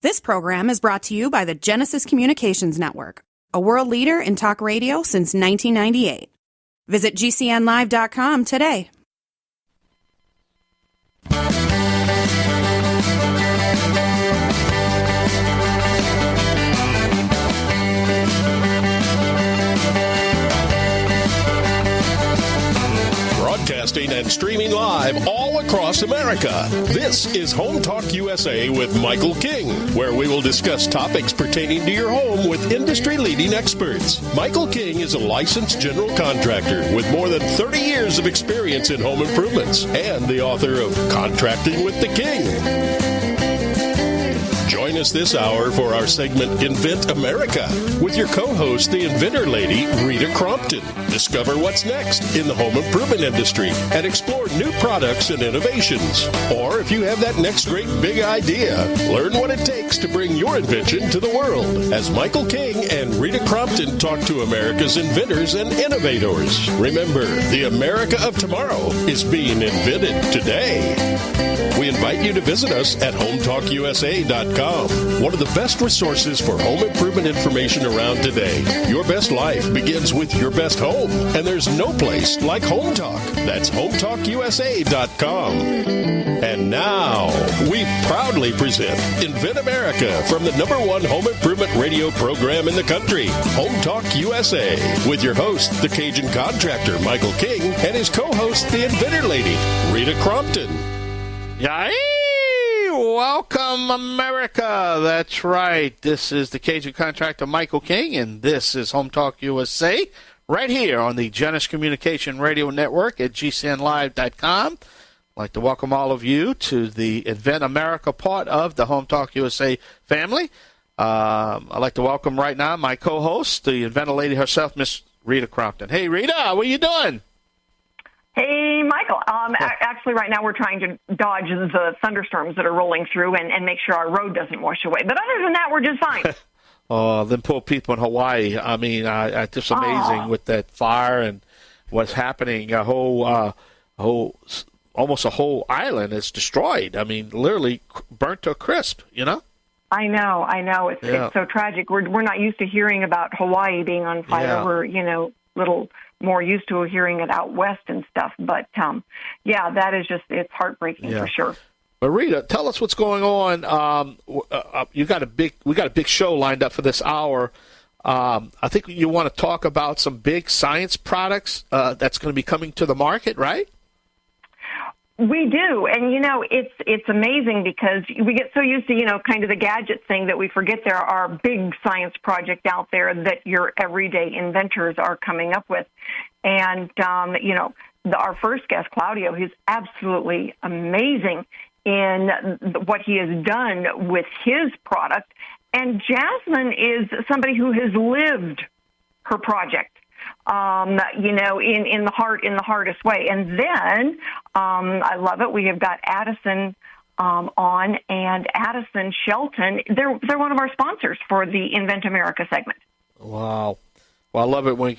This program is brought to you by the Genesis Communications Network, a world leader in talk radio since 1998. Visit GCNlive.com today. Broadcasting and streaming live all across America. This is Home Talk USA with Michael King, where we will discuss topics pertaining to your home with industry-leading experts. Michael King is a licensed general contractor with more than 30 years of experience in home improvements and the author of Contracting with the King. Join us this hour for our segment Invent America with your co-host, the Inventor Lady, Rita Crompton. Discover what's next in the home improvement industry and explore new products and innovations. Or if you have that next great big idea, learn what it takes to bring your invention to the world as Michael King and Rita Crompton talk to America's inventors and innovators. Remember, the America of tomorrow is being invented today. We invite you to visit us at HomeTalkUSA.com, one of the best resources for home improvement information around today. Your best life begins with your best home, and there's no place like Home Talk. That's HomeTalkUSA.com. And now, we proudly present Invent America from the #1 home improvement radio program in the country, Home Talk USA, with your host, the Cajun contractor, Michael King, and his co-host, the Inventor Lady, Rita Crompton. Yay! Welcome, America. That's right. This is the Cajun contractor, Michael King, and this is Home Talk USA, right here on the Genesis Communication Radio Network at GCNlive.com. I'd like to welcome all of you to the Invent America part of the Home Talk USA family. I'd like to welcome right now my co-host, the Inventor Lady herself, Miss Rita Crompton. Hey, Rita, what are you doing? Hey, Michael. Actually, right now we're trying to dodge the thunderstorms that are rolling through and make sure our road doesn't wash away. But other than that, we're just fine. Oh, them poor people in Hawaii. I mean, it's just amazing with that fire and what's happening. Almost a whole island is destroyed. I mean, literally burnt to a crisp, you know? I know. It's so tragic. We're not used to hearing about Hawaii being on fire. Yeah. We're, little more used to hearing it out west and stuff. But, that is just, it's heartbreaking for sure. But Rita, tell us what's going on. We got a big show lined up for this hour. I think you want to talk about some big science products that's going to be coming to the market, right? We do, and it's amazing because we get so used to kind of the gadget thing that we forget there are big science projects out there that your everyday inventors are coming up with, and our first guest, Claudio, he's absolutely amazing in what he has done with his product, and Jasmine is somebody who has lived her project. In the hardest way. And then, I love it. We have got Addison on, and Addison Shelton. They're one of our sponsors for the Invent America segment. Wow. Well, I love it when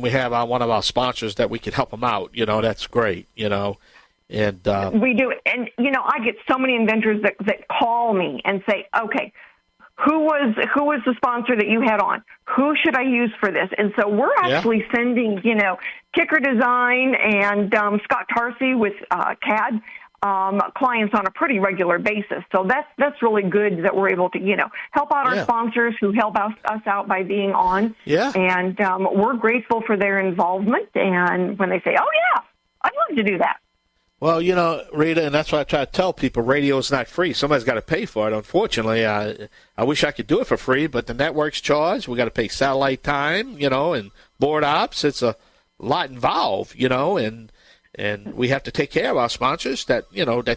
we have one of our sponsors that we can help them out. That's great. And we do. And I get so many inventors that call me and say, okay, who was the sponsor that you had on? Who should I use for this? And so we're actually sending, Kickr Design and Scott Tarsi with CAD clients on a pretty regular basis. So that's really good that we're able to, help out our sponsors who help us out by being on. Yeah. And we're grateful for their involvement. And when they say, oh, yeah, I'd love to do that. Well, Rita, and that's why I try to tell people radio is not free. Somebody's got to pay for it, unfortunately. I wish I could do it for free, but the network's charged. We got to pay satellite time, and board ops. It's a lot involved, and we have to take care of our sponsors that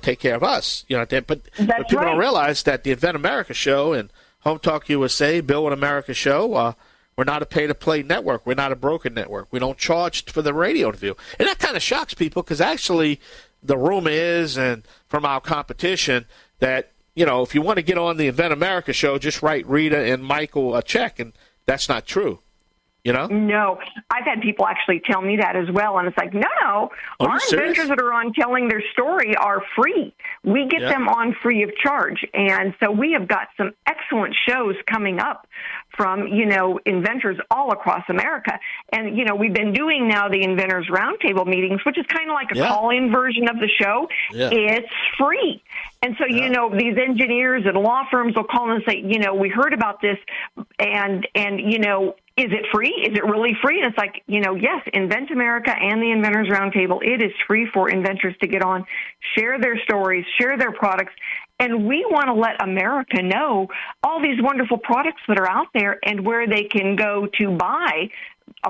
take care of us. But people don't realize that the Invent America show and Home Talk USA, Build America show, we're not a pay-to-play network. We're not a broken network. We don't charge for the radio interview. And that kind of shocks people because actually the rumor is, and from our competition, that, if you want to get on the Invent America show, just write Rita and Michael a check, and that's not true. You know? No, I've had people actually tell me that as well, and it's like, no, our inventors that are on telling their story are free. We get them on free of charge, and so we have got some excellent shows coming up from, inventors all across America. And, we've been doing now the Inventors Roundtable meetings, which is kind of like a call-in version of the show. Yeah. It's free. And so, these engineers and law firms will call and say, we heard about this, and is it free? Is it really free? And it's like, yes, Invent America and the Inventors Roundtable, it is free for inventors to get on, share their stories, share their products. And we want to let America know all these wonderful products that are out there and where they can go to buy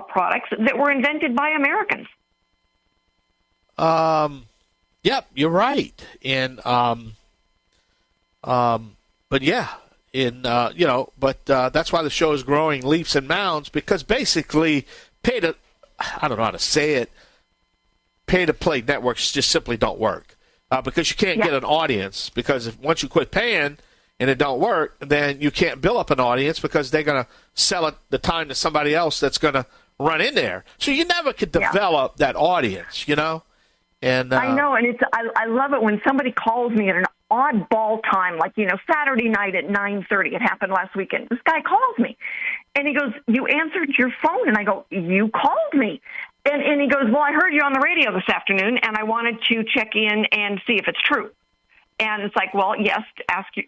products that were invented by Americans. Yep, you're right. And, but yeah. That's why the show is growing leaps and bounds, because basically I don't know how to say it, pay-to-play networks just simply don't work because you can't get an audience, because once you quit paying and it don't work, then you can't build up an audience because they're going to sell it the time to somebody else that's going to run in there. So you never could develop that audience, And I know, and I love it when somebody calls me at an oddball time, like, Saturday night at 9:30. It happened last weekend. This guy calls me, and he goes, "You answered your phone." And I go, "You called me." And he goes, "Well, I heard you on the radio this afternoon, and I wanted to check in and see if it's true." And it's like, well, yes,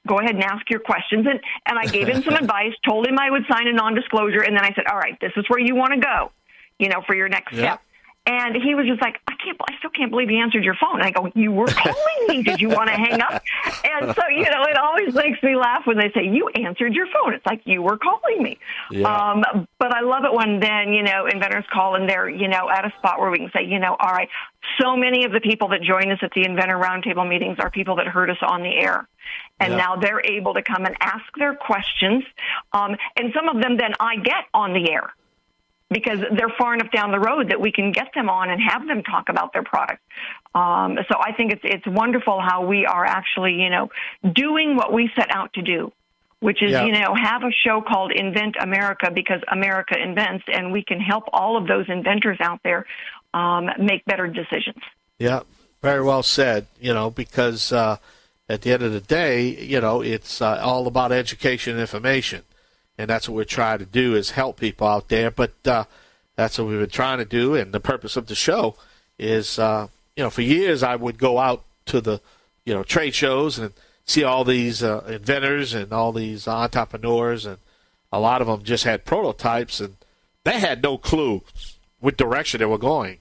go ahead and ask your questions. And I gave him some advice, told him I would sign a non-disclosure, and then I said, all right, this is where you want to go, for your next step. And he was just like, I still can't believe you answered your phone. And I go, you were calling me. Did you want to hang up? And so, it always makes me laugh when they say, you answered your phone. It's like, you were calling me. Yeah. But I love it when then, inventors call and they're, at a spot where we can say, all right, so many of the people that join us at the Inventor Roundtable meetings are people that heard us on the air. And now they're able to come and ask their questions. And some of them then I get on the air, because they're far enough down the road that we can get them on and have them talk about their product. So I think it's wonderful how we are actually, doing what we set out to do, which is, have a show called Invent America, because America invents, and we can help all of those inventors out there make better decisions. Yeah, very well said, because at the end of the day, it's all about education and information. And that's what we're trying to do, is help people out there. But that's what we've been trying to do. And the purpose of the show is, for years I would go out to the, trade shows and see all these inventors and all these entrepreneurs. And a lot of them just had prototypes, and they had no clue what direction they were going,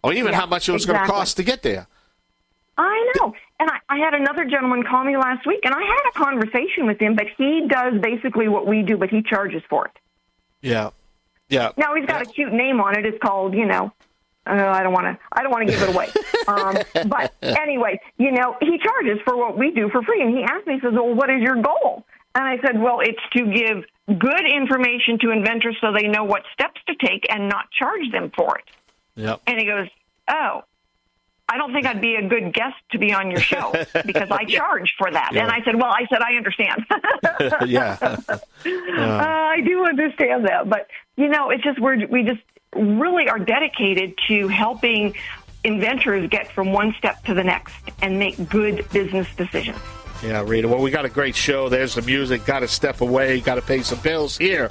or even how much it was going to cost to get there. I know. And I had another gentleman call me last week, and I had a conversation with him, but he does basically what we do, but he charges for it. Yeah. Yeah. Now, he's got a cute name on it. It's called, I don't want to give it away. But anyway, he charges for what we do for free. And he asked me, he says, well, what is your goal? And I said, well, it's to give good information to inventors so they know what steps to take and not charge them for it. Yep. And he goes, oh, I don't think I'd be a good guest to be on your show because I charge for that. Yeah. And I said, I understand. I do understand that. But, it's just we just really are dedicated to helping inventors get from one step to the next and make good business decisions. Yeah, Rita. Well, we got a great show. There's the music. Got to step away. Got to pay some bills here.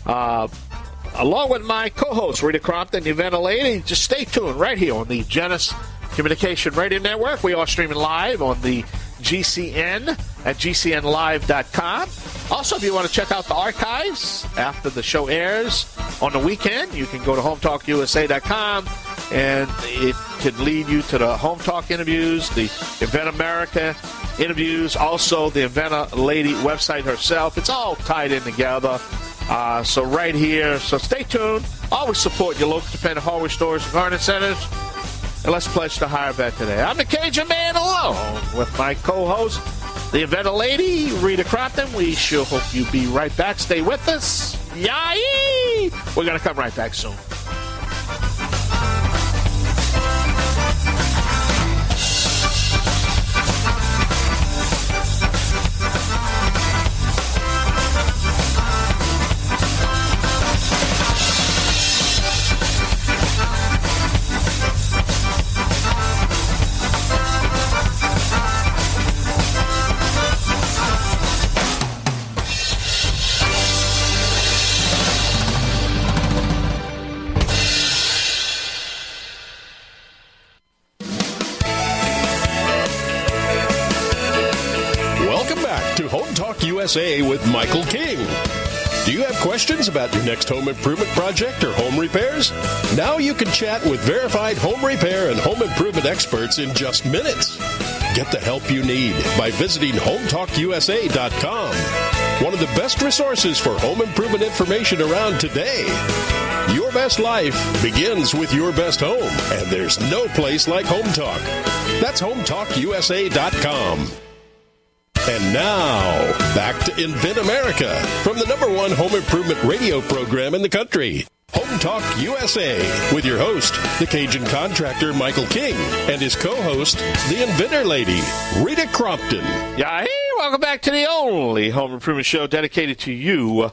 Along with my co-host, Rita Crompton, the Inventor Lady. Just stay tuned right here on the Genesis Communication Radio Network. We are streaming live on the GCN at gcnlive.com. Also, if you want to check out the archives after the show airs on the weekend, you can go to HomeTalkUSA.com, and it can lead you to the Home Talk interviews, the Invent America interviews, also the Inventor Lady website herself. It's all tied in together. So right here. So stay tuned. Always support your local independent hardware stores and garden centers. And let's pledge to hire back today. I'm the Cajun Man alone with my co-host, the Inventor Lady, Rita Crompton. We sure hope you be right back. Stay with us. Yay! We're going to come right back soon. Home Talk USA with Michael King. Do you have questions about your next home improvement project or home repairs? Now you can chat with verified home repair and home improvement experts in just minutes. Get the help you need by visiting HomeTalkUSA.com. One of the best resources for home improvement information around today. Your best life begins with your best home, and there's no place like Home Talk. That's HomeTalkUSA.com. And now, back to Invent America from the #1 home improvement radio program in the country. Home Talk USA with your host, the Cajun contractor Michael King, and his co-host, the Inventor Lady, Rita Crompton. Yeah, hey, welcome back to the only home improvement show dedicated to you,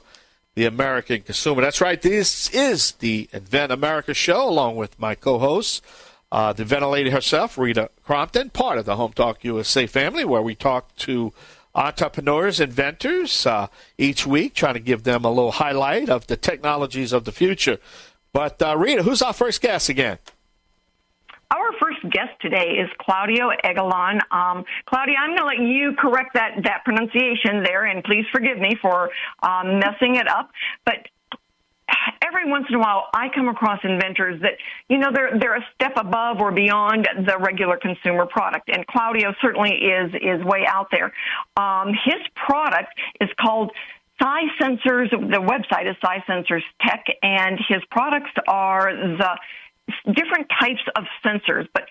the American consumer. That's right, this is the Invent America show, along with my co-host, the Inventor Lady herself, Rita Crompton, part of the Home Talk USA family, where we talk to entrepreneurs, inventors, each week, trying to give them a little highlight of the technologies of the future. But, Rita, who's our first guest again? Our first guest today is Claudio Egalon. Claudio, I'm going to let you correct that pronunciation there, and please forgive me for messing it up. But every once in a while, I come across inventors that, they're a step above or beyond the regular consumer product, and Claudio certainly is way out there. His product is called Size Sensors. The website is Size Sensors Tech, and his products are the different types of sensors. But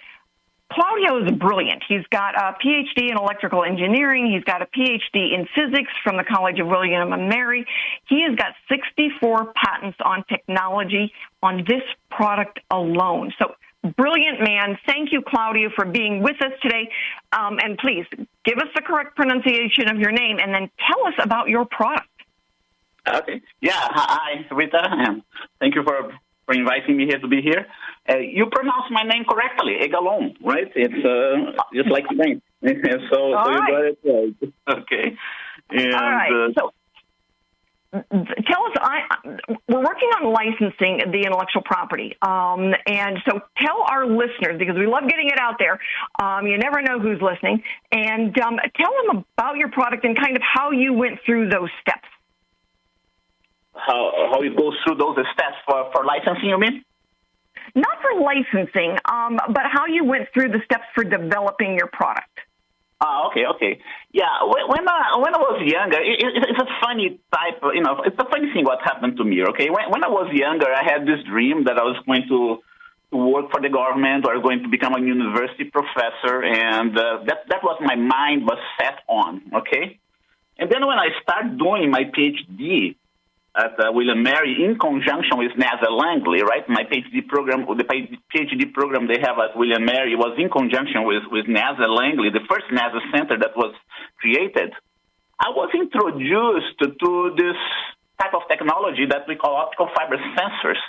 Claudio is brilliant. He's got a PhD in electrical engineering. He's got a PhD in physics from the College of William and Mary. He has got 64 patents on technology on this product alone. So, brilliant man. Thank you, Claudio, for being with us today. And please, give us the correct pronunciation of your name, and then tell us about your product. Okay. Yeah. Hi, Rita. And thank you for inviting me here to be here. You pronounced my name correctly, Egalon, right? It's just like the name. so you got it right. Okay. And, all right. So tell us, we're working on licensing the intellectual property. And so tell our listeners, because we love getting it out there, you never know who's listening, and tell them about your product and kind of how you went through those steps. How it goes through those steps for licensing, you mean? Not for licensing, but how you went through the steps for developing your product. Okay. Yeah, when I was younger, it's a funny type, it's a funny thing what happened to me, okay? When I was younger, I had this dream that I was going to work for the government or going to become a university professor, and that was my mind was set on, okay? And then when I started doing my PhD at William Mary in conjunction with NASA Langley, right? My PhD program, the PhD program they have at William Mary was in conjunction with NASA Langley, the first NASA center that was created. I was introduced to this type of technology that we call optical fiber sensors.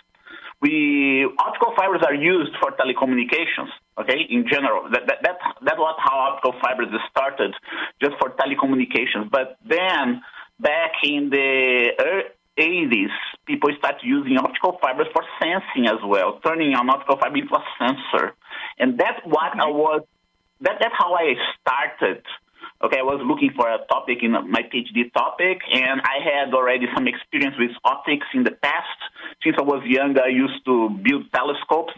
Optical fibers are used for telecommunications, okay, in general. That was how optical fibers started, just for telecommunications. But then, back in the 80s, people started using optical fibers for sensing as well, turning an optical fiber into a sensor. And that's how I started. Okay, I was looking for a topic in my PhD topic, and I had already some experience with optics in the past. Since I was young, I used to build telescopes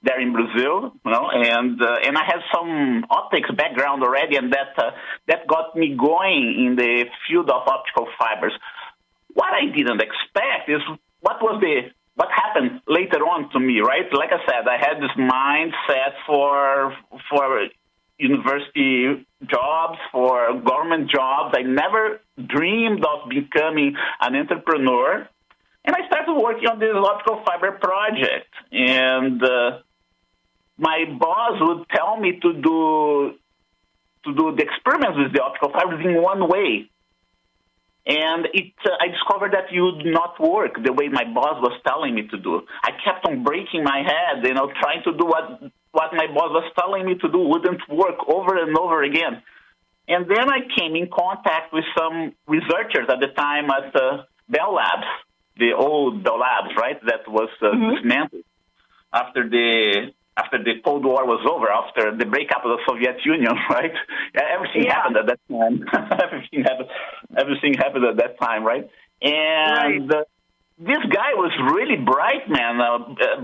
there in Brazil, and I had some optics background already, and that got me going in the field of optical fibers. What I didn't expect is what happened later on to me, right? Like I said, I had this mindset for university jobs, for government jobs. I never dreamed of becoming an entrepreneur. And I started working on this optical fiber project. And my boss would tell me to do the experiments with the optical fibers in one way. And I discovered that it would not work the way my boss was telling me to do. I kept on breaking my head, trying to do what my boss was telling me to do wouldn't work over and over again. And then I came in contact with some researchers at the time at Bell Labs, the old Bell Labs, right, that was dismantled after the after the Cold War was over, after the breakup of the Soviet Union, right? Everything happened at that time. Everything happened at that time, right? And this guy was really bright, man,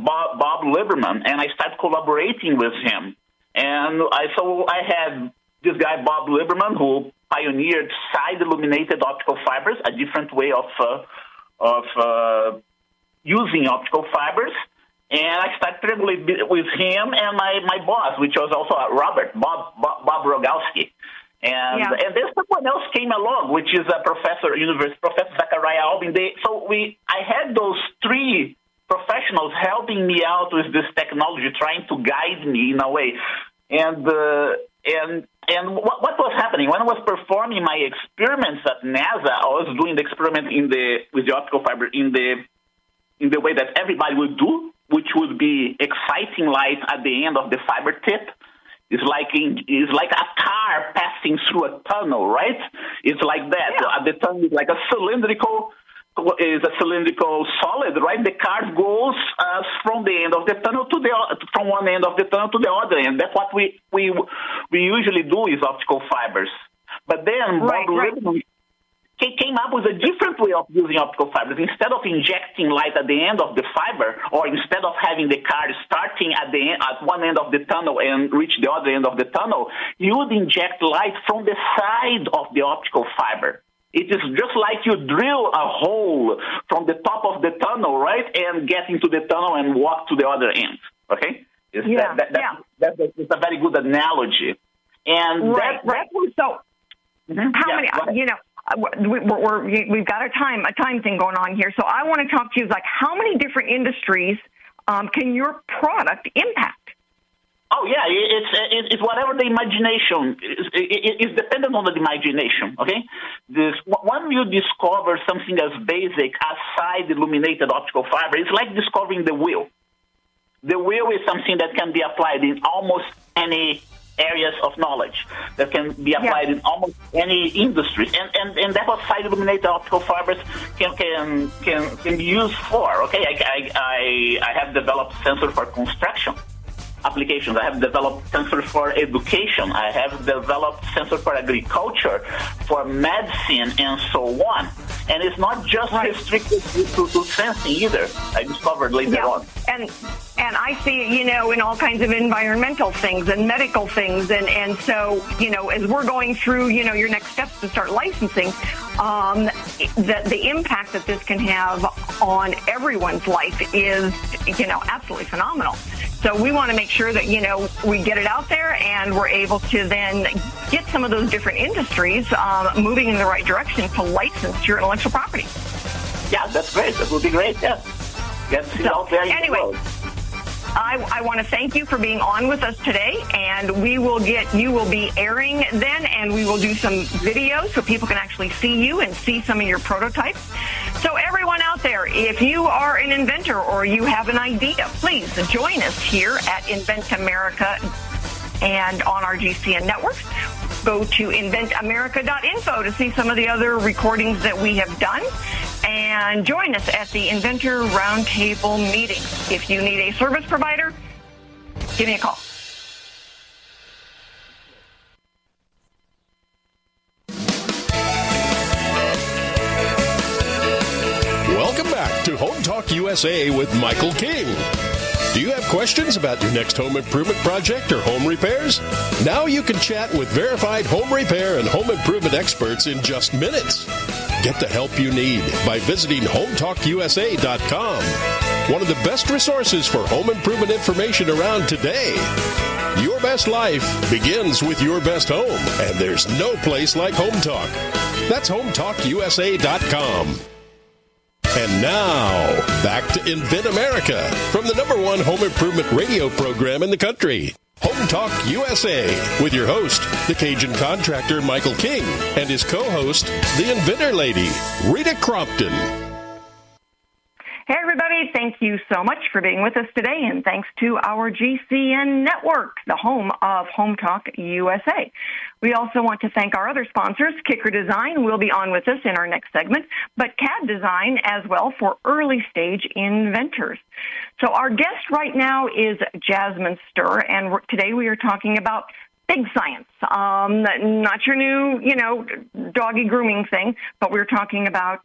Bob Lieberman, and I started collaborating with him. And I had this guy, Bob Lieberman, who pioneered side-illuminated optical fibers, a different way of using optical fibers. And I started with him and my boss, which was also Bob Rogalski. And then someone else came along, which is a Professor Zachariah Albin. I had those three professionals helping me out with this technology, trying to guide me in a way. And what was happening when I was performing my experiments at NASA? I was doing the experiment with the optical fiber in the way that everybody would do, which would be exciting light at the end of the fiber tip. It's like a car passing through a tunnel, right? It's like that. Yeah. The tunnel is like a cylindrical solid, right? The car goes from the end of the tunnel from one end of the tunnel to the other end. That's what we usually do is optical fibers. But then Bob Lieberman came up with a different way of using optical fibers. Instead of injecting light at the end of the fiber, or instead of having the car starting at one end of the tunnel and reach the other end of the tunnel, you would inject light from the side of the optical fiber. It is just like you drill a hole from the top of the tunnel, right, and get into the tunnel and walk to the other end. Okay? That's a very good analogy. And that was so. How many? We've got a time thing going on here. So I want to talk to you like how many different industries can your product impact? Oh yeah, it's whatever the imagination. It's dependent on the imagination. Okay, when you discover something as basic as side-illuminated optical fiber, it's like discovering the wheel. The wheel is something that can be applied in almost any areas of knowledge, that can be applied in almost any industry, and that's what side-illuminated optical fibers can be used for. Okay, I have developed sensor for construction applications. I have developed sensors for education. I have developed sensors for agriculture, for medicine, and so on. And it's not just restricted to sensing either. I discovered later on. And I see it, in all kinds of environmental things and medical things. And so, as we're going through, your next steps to start licensing, the impact that this can have on everyone's life is, absolutely phenomenal. So we want to make sure that, we get it out there and we're able to then get some of those different industries moving in the right direction to license your intellectual property. Yeah, that's great. That would be great, yeah. Get it out there. Anyway, I want to thank you for being on with us today, and you will be airing then, and we will do some videos so people can actually see you and see some of your prototypes. So everyone out there, if you are an inventor or you have an idea, please join us here at Invent America and on our GCN networks. Go to inventamerica.info to see some of the other recordings that we have done. And join us at the Inventor Roundtable meeting. If you need a service provider, give me a call. Welcome back to Home Talk USA with Michael King. Do you have questions about your next home improvement project or home repairs? Now you can chat with verified home repair and home improvement experts in just minutes. Get the help you need by visiting HomeTalkUSA.com. One of the best resources for home improvement information around today. Your best life begins with your best home, and there's no place like Home Talk. That's HomeTalkUSA.com. And now, back to Invent America from the #1 home improvement radio program in the country. Home Talk USA with your host, the Cajun contractor Michael King, and his co-host, the Inventor Lady, Rita Crompton. Hey, everybody. Thank you so much for being with us today, and thanks to our GCN network, the home of HomeTalkUSA. We also want to thank our other sponsors. Kickr Design will be on with us in our next segment, but CAD Design as well for early-stage inventors. So our guest right now is Jasmine Sturr, and today we are talking about big science, not your new, doggy grooming thing, but we're talking about,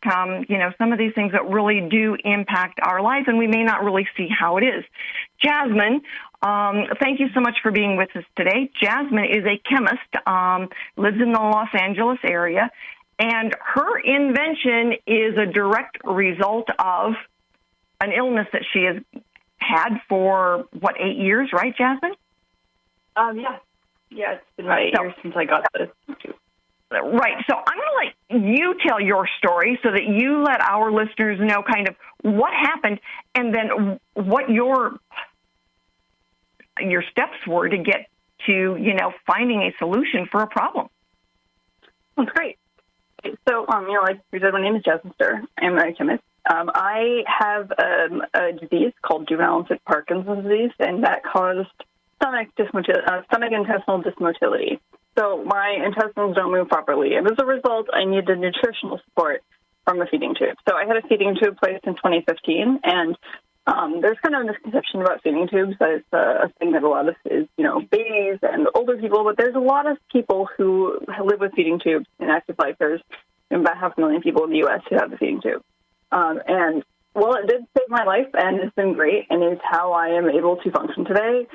some of these things that really do impact our life, and we may not really see how it is. Jasmine, thank you so much for being with us today. Jasmine is a chemist, lives in the Los Angeles area, and her invention is a direct result of an illness that she has had for, 8 years, right, Jasmine? Yeah. Yeah, it's been about 8 years since I got this. Right. So I'm going to let you tell your story so that you let our listeners know kind of what happened and then what your steps were to get to, finding a solution for a problem. That's great. So, like you said, my name is Jasmine Sturr. I'm a chemist. I have a disease called juvenile onset Parkinson's disease, and that caused stomach intestinal dysmotility. So my intestines don't move properly, and as a result, I needed nutritional support from a feeding tube. So I had a feeding tube placed in 2015, and there's kind of a misconception about feeding tubes that it's a thing that a lot of is, babies and older people, but there's a lot of people who live with feeding tubes in active life. There's about 500,000 people in the U.S. who have the feeding tube. And, it did save my life, and it's been great, and it's how I am able to function today.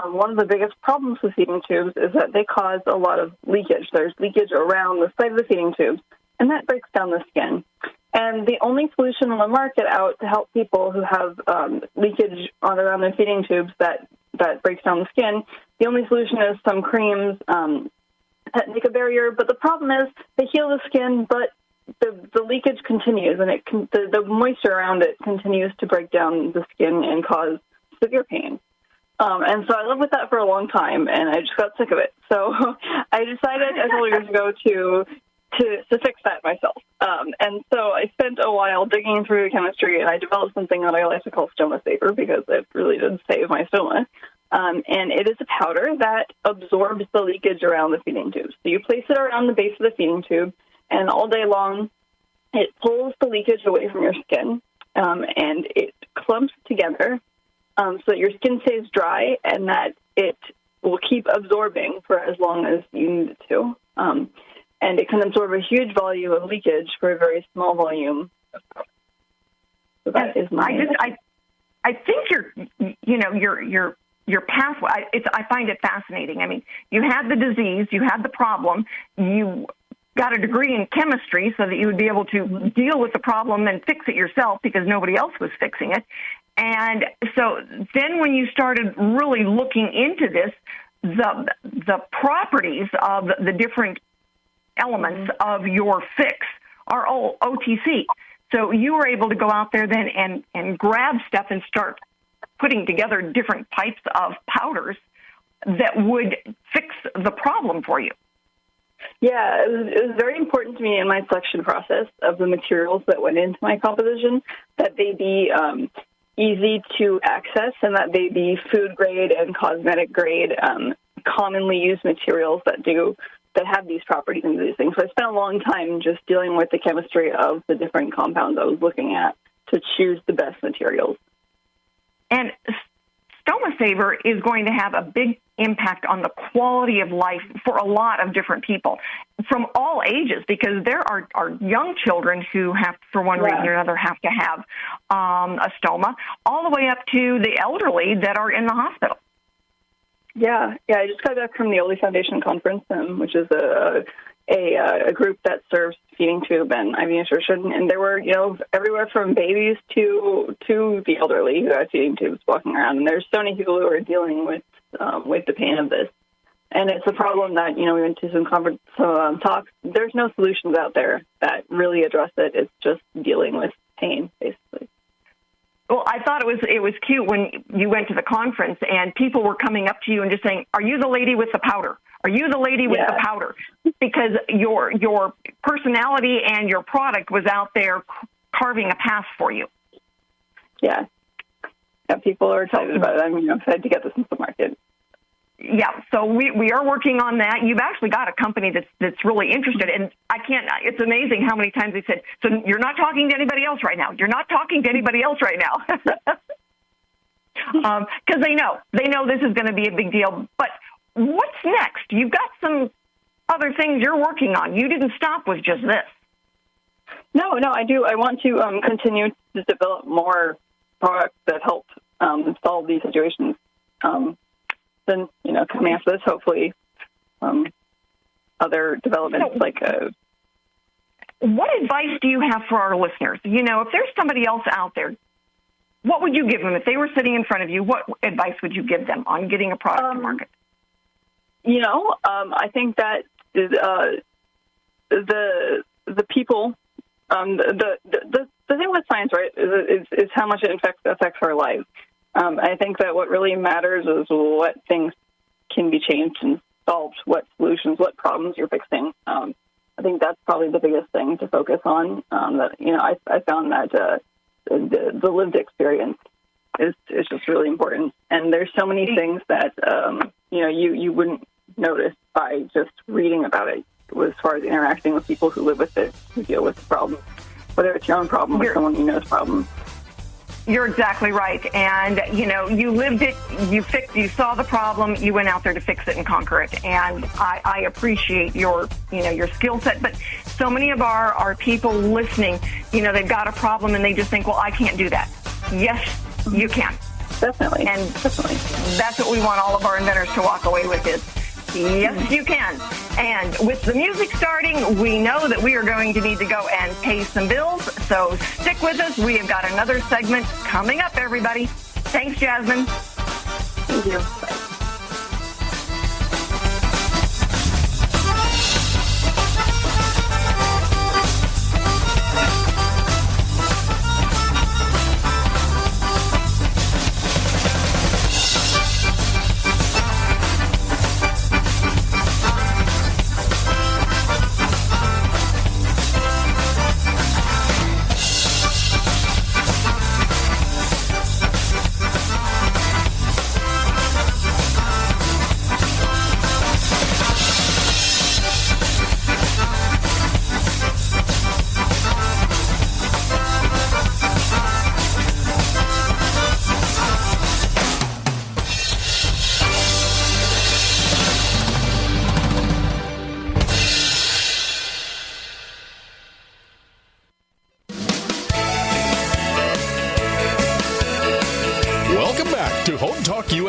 One of the biggest problems with feeding tubes is that they cause a lot of leakage. There's leakage around the side of the feeding tubes, and that breaks down the skin. And the only solution on the market out to help people who have leakage around their feeding tubes that breaks down the skin, the only solution is some creams that make a barrier. But the problem is they heal the skin, but the leakage continues, and the moisture around it continues to break down the skin and cause severe pain. And so I lived with that for a long time, and I just got sick of it. So I decided a couple years ago to fix that myself. And so I spent a while digging through chemistry, and I developed something that I like to call Stoma Saver because it really did save my stoma. And it is a powder that absorbs the leakage around the feeding tube. So you place it around the base of the feeding tube, and all day long it pulls the leakage away from your skin, and it clumps together. So that your skin stays dry and that it will keep absorbing for as long as you need it to. And it can absorb a huge volume of leakage for a very small volume of product. So that is my... I think your pathway, I find it fascinating. I mean, you had the disease, you had the problem, you got a degree in chemistry so that you would be able to deal with the problem and fix it yourself because nobody else was fixing it. And so then when you started really looking into this, the properties of the different elements of your fix are all OTC. So you were able to go out there then and grab stuff and start putting together different types of powders that would fix the problem for you. Yeah, it was very important to me in my selection process of the materials that went into my composition that they be easy to access and that they be food grade and cosmetic grade, commonly used materials that have these properties and these things. So I spent a long time just dealing with the chemistry of the different compounds I was looking at to choose the best materials. And Stoma Saver is going to have a big impact on the quality of life for a lot of different people from all ages, because there are young children who have, for one reason or another, have to have a stoma, all the way up to the elderly that are in the hospital. Yeah, I just got back from the Oli Foundation Conference, which is a group that serves feeding tube and IV insertion, and there were, everywhere from babies to the elderly who have feeding tubes walking around, and there's so many people who are dealing with the pain of this. And it's a problem that, we went to some conference talks. There's no solutions out there that really address it. It's just dealing with pain, basically. Well, I thought it was cute when you went to the conference and people were coming up to you and just saying, "Are you the lady with the powder? Are you the lady with the powder?" Because your personality and your product was out there carving a path for you. yeah, people are excited about it. I'm excited to get this into the market. Yeah, so we are working on that. You've actually got a company that's really interested, and it's amazing how many times they said, so you're not talking to anybody else right now. You're not talking to anybody else right now. Because they know this is going to be a big deal. But what's next? You've got some other things you're working on. You didn't stop with just this. No, I do. I want to continue to develop more products that help solve these situations. Then, coming after this, hopefully, other developments What advice do you have for our listeners? If there's somebody else out there, what would you give them? If they were sitting in front of you, what advice would you give them on getting a product to market? I think that the people, the thing with science, right, is how much it affects our lives. I think that what really matters is what things can be changed and solved, what solutions, what problems you're fixing. I think that's probably the biggest thing to focus on. I found that the lived experience is just really important. And there's so many things that you wouldn't notice by just reading about it, as far as interacting with people who live with it, who deal with the problem, whether it's your own problem or someone you know's problem. You're exactly right. And, you lived it, you saw the problem, you went out there to fix it and conquer it. And I appreciate your skill set. But so many of our people listening, they've got a problem and they just think, well, I can't do that. Yes, you can. Definitely. And that's what we want all of our inventors to walk away with is, yes, you can. And with the music starting, we know that we are going to need to go and pay some bills. So stick with us. We have got another segment coming up, everybody. Thanks, Jasmine. Thank you. Bye.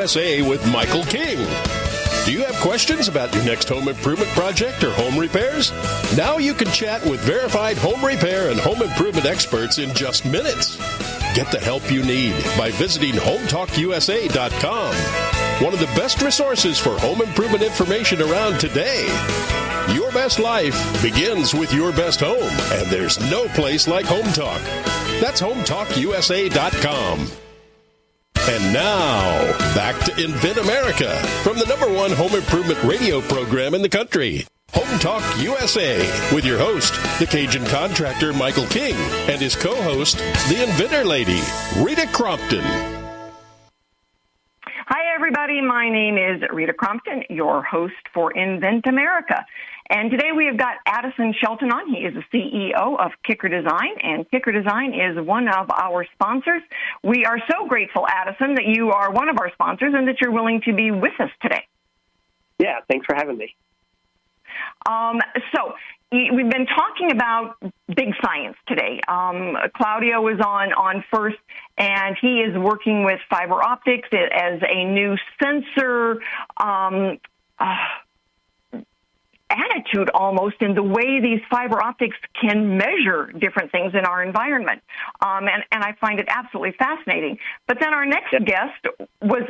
USA with Michael King. Do you have questions about your next home improvement project or home repairs? Now you can chat with verified home repair and home improvement experts in just minutes. Get the help you need by visiting HomeTalkUSA.com. One of the best resources for home improvement information around today. Your best life begins with your best home, and there's no place like Home Talk. That's HomeTalkUSA.com. And now, back to Invent America from the #1 home improvement radio program in the country, Home Talk USA, with your host, the Cajun contractor Michael King, and his co-host, the Inventor Lady, Rita Crompton. Hi, everybody. My name is Rita Crompton, your host for Invent America. And today we have got Addison Shelton on. He is the CEO of Kickr Design, and Kickr Design is one of our sponsors. We are so grateful, Addison, that you are one of our sponsors and that you're willing to be with us today. Yeah, thanks for having me. So we've been talking about big science today. Claudio is on first, and he is working with fiber optics as a new sensor attitude almost in the way these fiber optics can measure different things in our environment. And I find it absolutely fascinating. But then our next guest was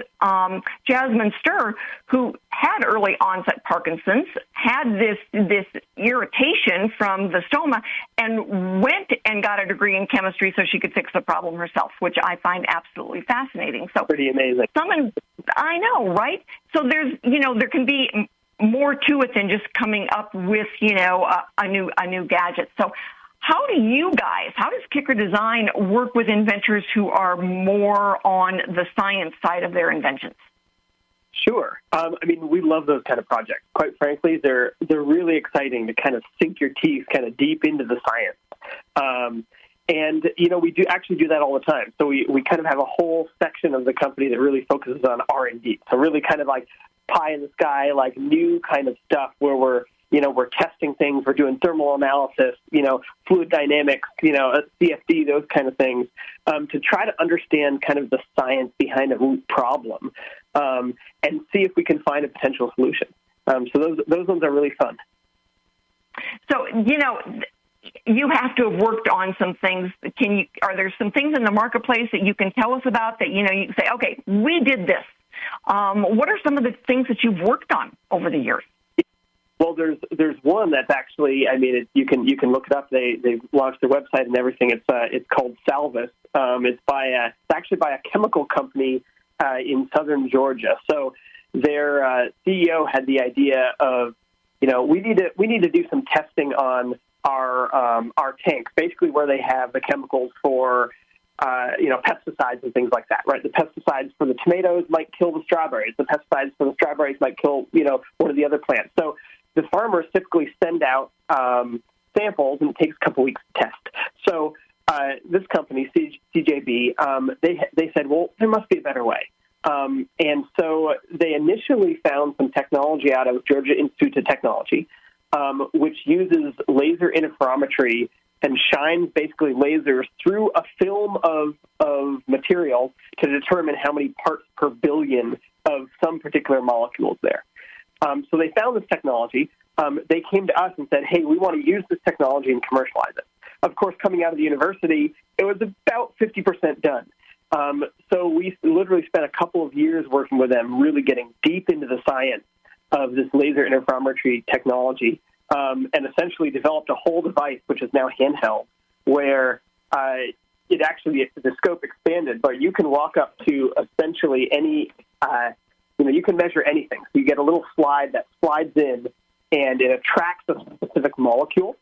Jasmine Sturr, who had early onset Parkinson's, had this irritation from the stoma, and went and got a degree in chemistry so she could fix the problem herself, which I find absolutely fascinating. So pretty amazing. I know, right? So there can be more to it than just coming up with, a new gadget. So how do you guys, how does Kickr Design work with inventors who are more on the science side of their inventions? Sure. We love those kind of projects. Quite frankly, they're really exciting to kind of sink your teeth kind of deep into the science. We do actually do that all the time. So we kind of have a whole section of the company that really focuses on R&D. So really kind of like pie in the sky, like new kind of stuff where we're testing things, we're doing thermal analysis, fluid dynamics, CFD, those kind of things, to try to understand kind of the science behind a root problem, and see if we can find a potential solution. So those ones are really fun. So, you have to have worked on some things. Are there some things in the marketplace that you can tell us about that, you can say, okay, we did this. What are some of the things that you've worked on over the years? Well, there's one that's actually, you can look it up. They've launched their website and everything. It's called Salvis. It's actually by a chemical company in southern Georgia. So their CEO had the idea of, we need to do some testing on our tanks, basically where they have the chemicals for pesticides and things like that, right? The pesticides for the tomatoes might kill the strawberries. The pesticides for the strawberries might kill, one of the other plants. So the farmers typically send out samples, and it takes a couple weeks to test. So this company, CJB, they said, well, there must be a better way. And so they initially found some technology out of Georgia Institute of Technology, which uses laser interferometry and shines basically lasers through a film of material to determine how many parts per billion of some particular molecules there. So they found this technology. They came to us and said, hey, we want to use this technology and commercialize it. Of course, coming out of the university, it was about 50% done. So we literally spent a couple of years working with them, really getting deep into the science of this laser interferometry technology, and essentially developed a whole device, which is now handheld, where it actually, the scope expanded, but you can walk up to essentially any, you can measure anything. So you get a little slide that slides in, and it attracts a specific molecule.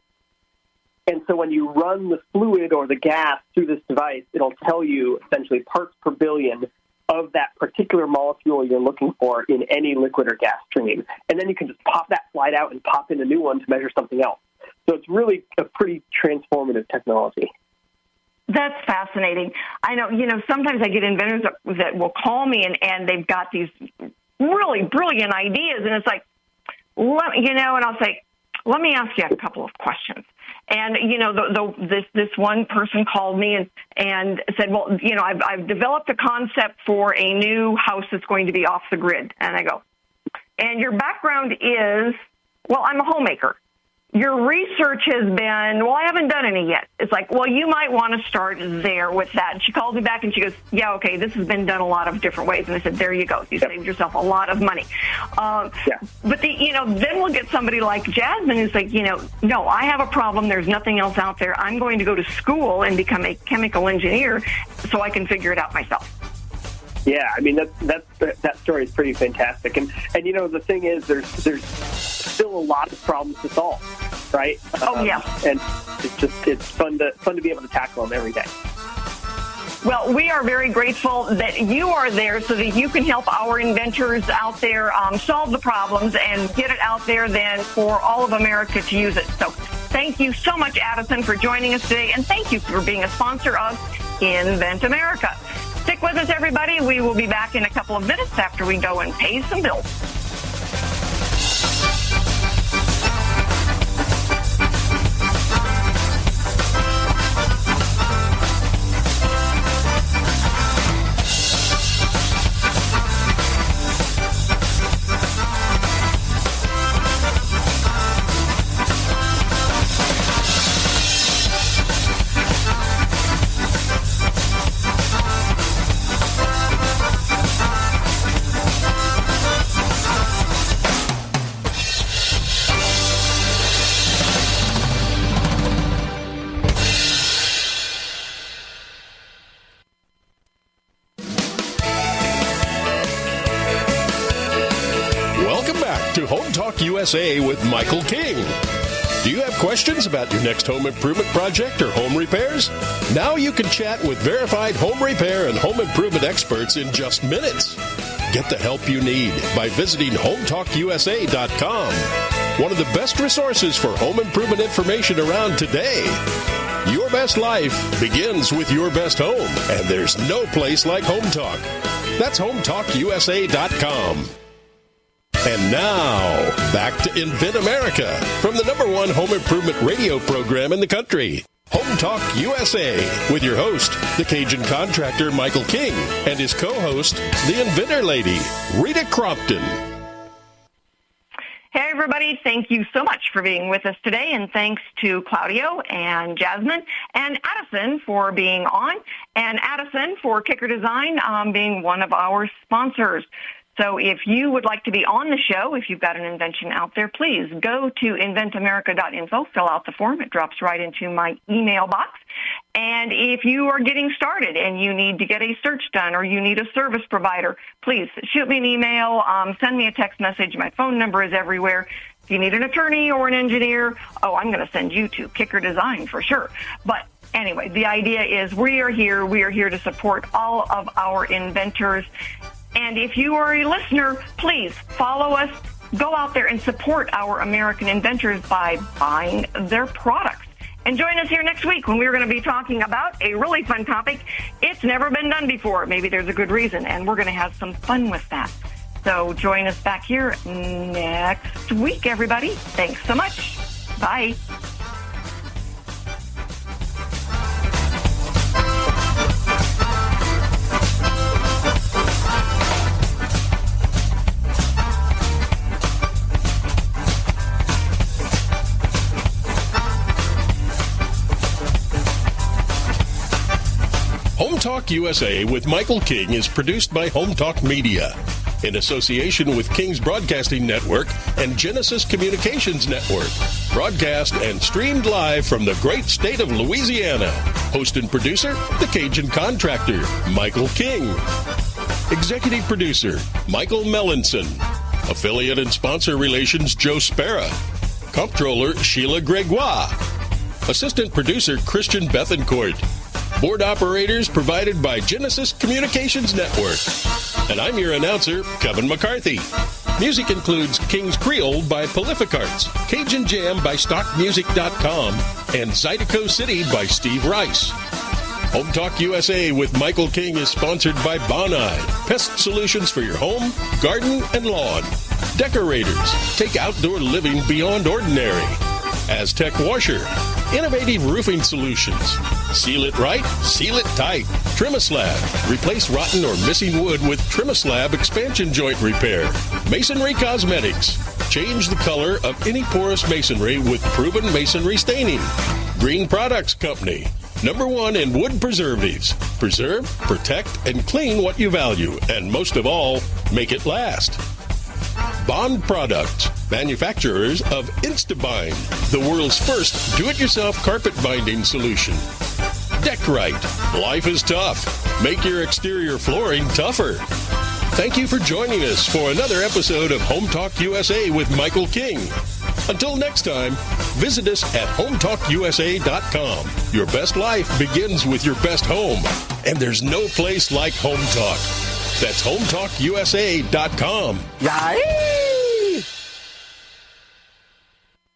And so when you run the fluid or the gas through this device, it'll tell you essentially parts per billion of that particular molecule you're looking for in any liquid or gas stream. And then you can just pop that slide out and pop in a new one to measure something else. So it's really a pretty transformative technology. That's fascinating. I know, sometimes I get inventors that will call me and they've got these really brilliant ideas. And it's like, and I'll say, let me ask you a couple of questions. And, this one person called me and said, well, I've developed a concept for a new house that's going to be off the grid. And I go, and your background is, well, I'm a homemaker. Your research has been, well, I haven't done any yet. It's like, well, you might want to start there with that. And she calls me back and she goes, yeah, okay, this has been done a lot of different ways. And I said, there you go. You saved yourself a lot of money. But then we'll get somebody like Jasmine who's like, no, I have a problem. There's nothing else out there. I'm going to go to school and become a chemical engineer so I can figure it out myself. Yeah, that story is pretty fantastic. And the thing is, there's still a lot of problems to solve, right? And it's fun to be able to tackle them every day. Well, we are very grateful that you are there so that you can help our inventors out there solve the problems and get it out there then for all of America to use it. So thank you so much, Addison, for joining us today, and thank you for being a sponsor of Invent America. Stick with us, everybody. We will be back in a couple of minutes after we go and pay some bills. to HomeTalk USA with Michael King. Do you have questions about your next home improvement project or home repairs? Now you can chat with verified home repair and home improvement experts in just minutes. Get the help you need by visiting HomeTalkUSA.com. One of the best resources for home improvement information around today. Your best life begins with your best home, and there's no place like Home Talk. That's HomeTalkUSA.com. And now, back to Invent America from the #1 home improvement radio program in the country. Home Talk USA with your host, the Cajun contractor Michael King, and his co-host, the Inventor Lady, Rita Crompton. Hey, everybody. Thank you so much for being with us today, and thanks to Claudio and Jasmine and Addison for being on, and Addison for Kickr Design being one of our sponsors. So if you would like to be on the show, if you've got an invention out there, please go to inventamerica.info, fill out the form. It drops right into my email box. And if you are getting started and you need to get a search done or you need a service provider, please shoot me an email, send me a text message. My phone number is everywhere. If you need an attorney or an engineer, I'm going to send you to Kickr Design for sure. But anyway, the idea is we are here to support all of our inventors. And if you are a listener, please follow us, go out there and support our American inventors by buying their products. And join us here next week when we're going to be talking about a really fun topic. It's never been done before. Maybe there's a good reason, and we're going to have some fun with that. So join us back here next week, everybody. Thanks so much. Bye. Home Talk USA with Michael King is produced by Home Talk Media in association with King's Broadcasting Network and Genesis Communications Network. Broadcast and streamed live from the great state of Louisiana. Host and producer, the Cajun contractor, Michael King. Executive producer, Michael Mellinson. Affiliate and sponsor relations, Joe Spera. Comptroller, Sheila Gregoire. Assistant producer, Christian Bethencourt. Board operators provided by Genesis Communications Network. And I'm your announcer, Kevin McCarthy. Music includes King's Creole by Prolific Arts, Cajun Jam by StockMusic.com, and Zydeco City by Steve Rice. Home Talk USA with Michael King is sponsored by Bonide, pest solutions for your home, garden, and lawn. Decorators, take outdoor living beyond ordinary. Aztec Washer, innovative roofing solutions. Seal it right, seal it tight. Trimislab, replace rotten or missing wood with Trimislab expansion joint repair. Masonry Cosmetics, change the color of any porous masonry with proven masonry staining. Green Products Company, #1 in wood preservatives. Preserve, protect, and clean what you value, and most of all, make it last. Bond Products, manufacturers of Instabind, the world's first do-it-yourself carpet binding solution. Deckrite, life is tough. Make your exterior flooring tougher. Thank you for joining us for another episode of Home Talk USA with Michael King. Until next time, visit us at HomeTalkUSA.com. Your best life begins with your best home, and there's no place like Home Talk. That's HomeTalkUSA.com. Yay!